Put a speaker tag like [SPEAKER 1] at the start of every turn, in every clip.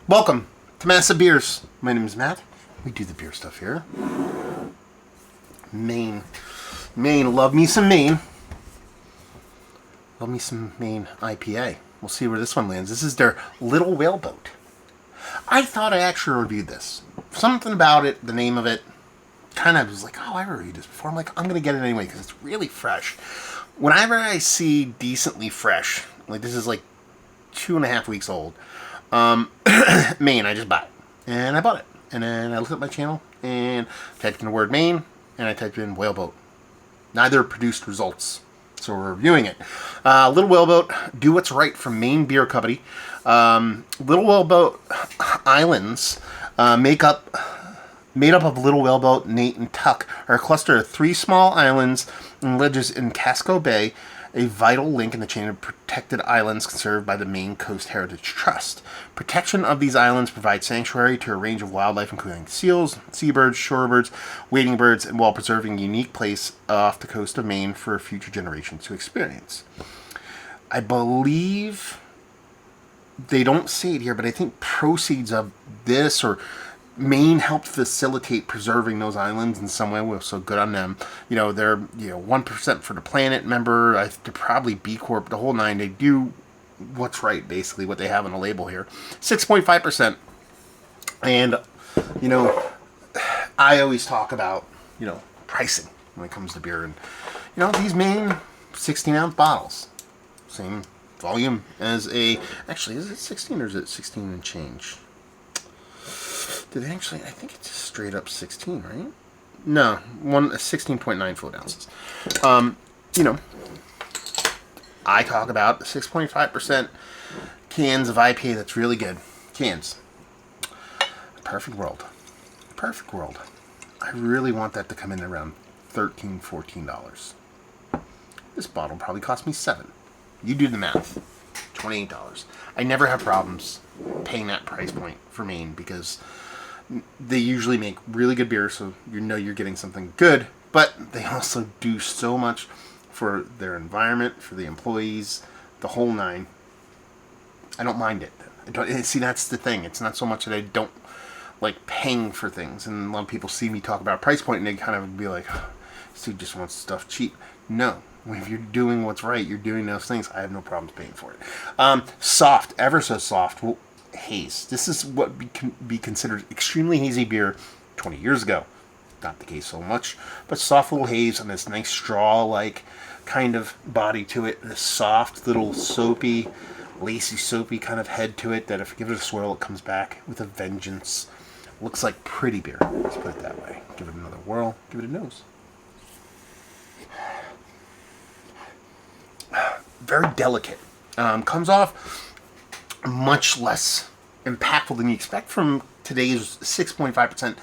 [SPEAKER 1] Welcome to Massive Beers. My name is Matt. We do the beer stuff here. Maine. Maine. Love me some Maine. Love me some Maine IPA. We'll see where this one lands. This is their Little Whaleboat. I thought I actually reviewed this. Something about it, the name of it, kind of was like, oh, I reviewed this before. I'm like, I'm going to get it anyway because it's really fresh. Whenever I see decently fresh, like this is like 2.5 weeks old, Maine, I just buy it. And I bought it. And then I looked at my channel and typed in the word Maine and I typed in Whaleboat. Neither produced results. So we're reviewing it. Little Whaleboat, do what's right from Maine Beer Company. Little Whaleboat Islands made up of Little Whaleboat, Nate, and Tuck, are a cluster of 3 small islands and ledges in Casco Bay, a vital link in the chain of protected islands conserved by the Maine Coast Heritage Trust. Protection of these islands provides sanctuary to a range of wildlife, including seals, seabirds, shorebirds, wading birds, and while preserving a unique place off the coast of Maine for future generations to experience. I believe they don't say it here, but I think proceeds of this or Maine helped facilitate preserving those islands in some way. So good on them. You know, they're 1% for the planet member. They're probably B Corp, the whole nine. They do what's right, basically what they have on the label here. 6.5%. And I always talk about pricing when it comes to beer, and these Maine 16-ounce bottles, same volume as actually, is it 16 or is it 16 and change? Did they actually? I think it's just straight up 16, right? No, 16.9 fluid ounces. I talk about 6.5% cans of IPA that's really good. Cans. Perfect world. Perfect world. I really want that to come in around $13, $14. This bottle probably cost me $7. You do the math. $28. I never have problems paying that price point for Maine because they usually make really good beer, so you're getting something good, but they also do so much for their environment, for the employees, the whole nine. I don't mind it. See, that's the thing. It's not so much that I don't like paying for things, and a lot of people see me talk about price point and they kind of be like, oh, this dude just wants stuff cheap. No. If you're doing what's right, you're doing those things, I have no problems paying for it. Soft, ever so soft. Well, haze. This is what can be considered extremely hazy beer 20 years ago. Not the case so much, but soft little haze and this nice straw-like kind of body to it. This soft little soapy, lacy soapy kind of head to it that if you give it a swirl, it comes back with a vengeance. Looks like pretty beer. Let's put it that way. Give it another whirl. Give it a nose. Very delicate. Comes off much less impactful than you expect from today's 6.5%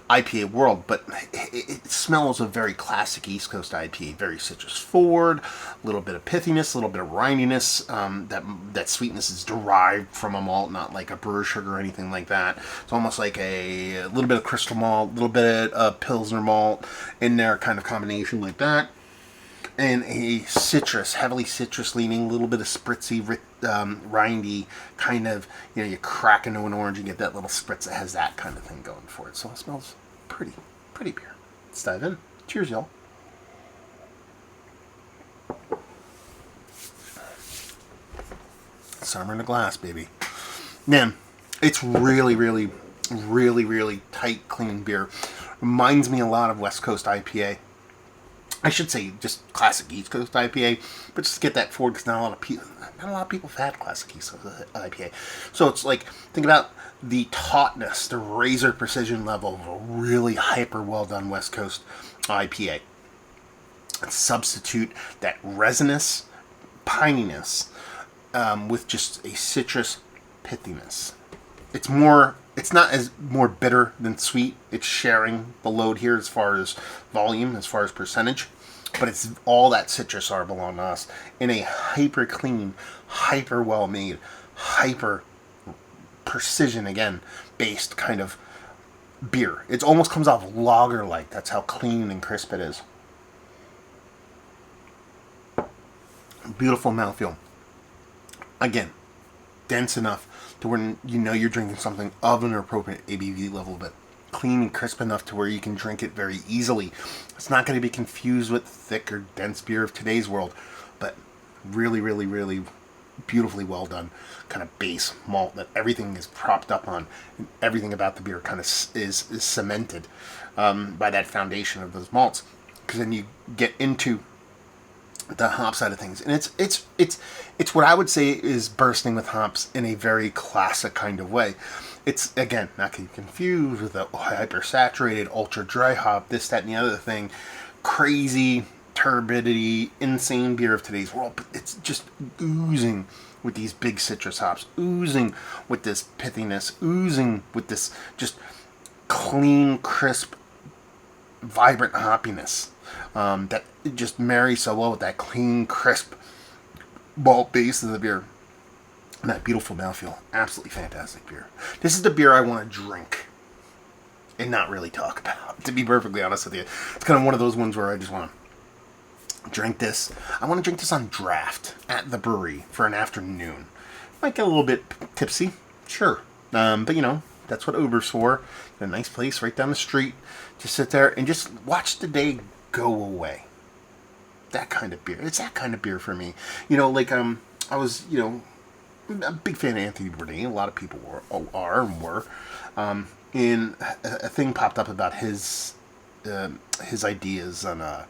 [SPEAKER 1] IPA world, but it smells a very classic East Coast IPA, very citrus forward, a little bit of pithiness, a little bit of rindiness. That sweetness is derived from a malt, not like a brewer sugar or anything like that. It's almost like a little bit of crystal malt, a little bit of Pilsner malt in there, kind of combination like that. And a citrus, heavily citrus leaning, a little bit of spritzy, rindy, kind of, you crack into an orange and get that little spritz that has that kind of thing going for it. So it smells pretty beer. Let's dive in. Cheers, y'all. Summer in a glass, baby. Man, it's really, really, really, really tight, clean beer. Reminds me a lot of West Coast IPA. I should say just classic East Coast IPA, but just to get that forward because not a lot of people have had classic East Coast IPA. So it's like, think about the tautness, the razor precision level of a really hyper well done West Coast IPA. Substitute that resinous pininess with just a citrus pithiness. It's not as more bitter than sweet. It's sharing the load here as far as volume, as far as percentage. But it's all that citrus are belong to us in a hyper clean, hyper well made, hyper precision again based kind of beer. It almost comes off lager like. That's how clean and crisp it is. Beautiful mouthfeel. Again, dense enough to where you know you're drinking something of an appropriate ABV level, but clean and crisp enough to where you can drink it very easily. It's not going to be confused with thick or dense beer of today's world, but really, really, really beautifully well done kind of base malt that everything is propped up on, and everything about the beer kind of is cemented by that foundation of those malts. Because then you get into the hop side of things, and it's what I would say is bursting with hops in a very classic kind of way. It's, again, not to be confused with the hyper saturated, ultra dry hop, this, that, and the other thing, crazy turbidity, insane beer of today's world. But it's just oozing with these big citrus hops, oozing with this pithiness, oozing with this just clean, crisp, vibrant hoppiness that just marries so well with that clean, crisp malt base of the beer. And that beautiful mouthfeel. Absolutely fantastic beer. This is the beer I want to drink and not really talk about, to be perfectly honest with you. It's kind of one of those ones where I just want to drink this. I want to drink this on draft at the brewery for an afternoon. Might get a little bit tipsy, sure. But you know, that's what Uber's for. Get a nice place right down the street. Just sit there and just watch the day go away. That kind of beer. It's that kind of beer for me. You know, like I was, you know, a big fan of Anthony Bourdain. A lot of people were. And a thing popped up about his ideas on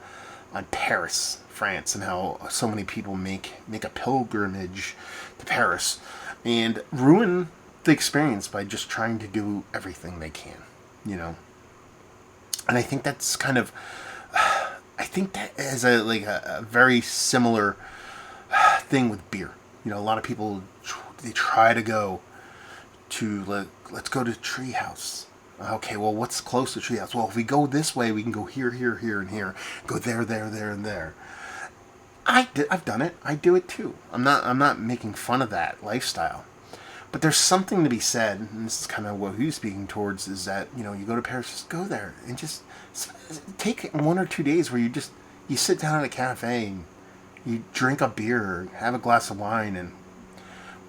[SPEAKER 1] Paris, France, and how so many people make a pilgrimage to Paris and ruin the experience by just trying to do everything they can, you know. And I think that's kind of, I think that is a very similar thing with beer. You know, a lot of people, they try to go to, let's go to Treehouse. Okay, well, what's close to Treehouse? Well, if we go this way, we can go here, here, here, and here. Go there, there, there, and there. I've done it. I do it too. I'm not making fun of that lifestyle. But there's something to be said, and this is kind of what he's speaking towards, is that, you know, you go to Paris, just go there and just take 1 or 2 days where you sit down at a cafe and you drink a beer, have a glass of wine, and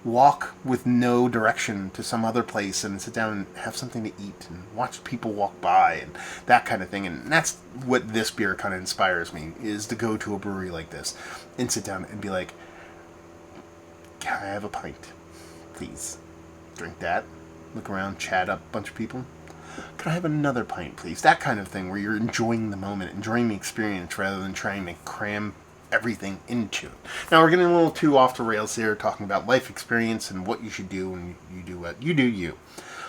[SPEAKER 1] walk with no direction to some other place and sit down and have something to eat and watch people walk by and that kind of thing. And that's what this beer kind of inspires me, is to go to a brewery like this and sit down and be like, can I have a pint? Please. Drink that. Look around, chat up a bunch of people. Can I have another pint, please? That kind of thing where you're enjoying the moment, enjoying the experience rather than trying to cram everything into it. Now we're getting a little too off the rails here, talking about life experience and what you should do when you do what you do you.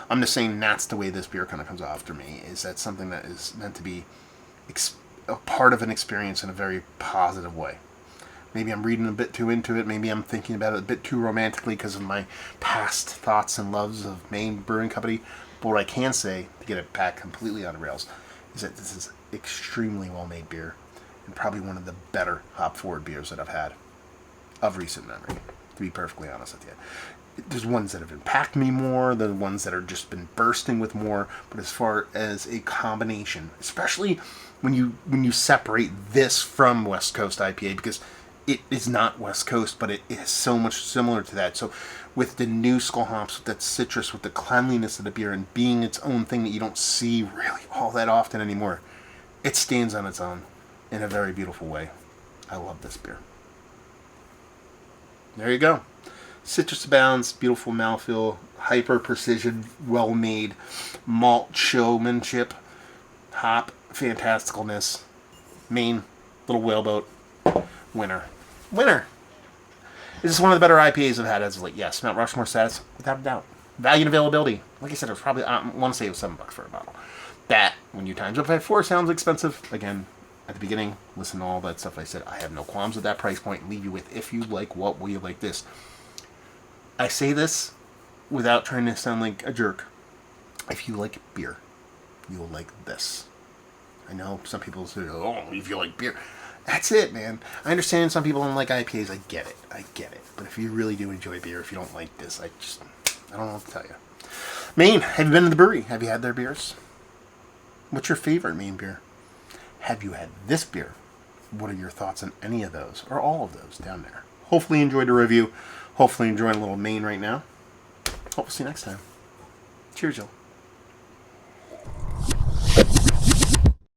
[SPEAKER 1] I'm just saying that's the way this beer kind of comes off to me, is that something that is meant to be a part of an experience in a very positive way. Maybe I'm reading a bit too into it. Maybe I'm thinking about it a bit too romantically because of my past thoughts and loves of Maine Brewing Company. But what I can say, to get it back completely on the rails, is that this is extremely well-made beer and probably one of the better hop-forward beers that I've had of recent memory, to be perfectly honest with you. There's ones that have impacted me more, the ones that are just been bursting with more, but as far as a combination, especially when you separate this from West Coast IPA, because it is not West Coast, but it is so much similar to that. So with the new skull hops, with that citrus, with the cleanliness of the beer, and being its own thing that you don't see really all that often anymore, it stands on its own in a very beautiful way. I love this beer. There you go. Citrus abounds, beautiful mouthfeel, hyper precision, well made, malt showmanship, hop fantasticalness. Maine, little whaleboat. Winner. This is one of the better IPAs I've had as of late. Yes, Mount Rushmore status, without a doubt. Value and availability. Like I said, it was probably, I want to say it was $7 for a bottle. That, when you times up by 4, sounds expensive. Again, at the beginning, listen to all that stuff I said. I have no qualms with that price point. Leave you with, if you like what, will you like this? I say this without trying to sound like a jerk. If you like beer, you'll like this. I know some people say, oh, if you like beer. That's it, man. I understand some people don't like IPAs. I get it. But if you really do enjoy beer, if you don't like this, I don't know what to tell you. Maine, have you been to the brewery? Have you had their beers? What's your favorite Maine beer? Have you had this beer? What are your thoughts on any of those or all of those down there? Hopefully you enjoyed the review. Hopefully you're enjoying a little Maine right now. Hope we'll see you next time. Cheers, y'all.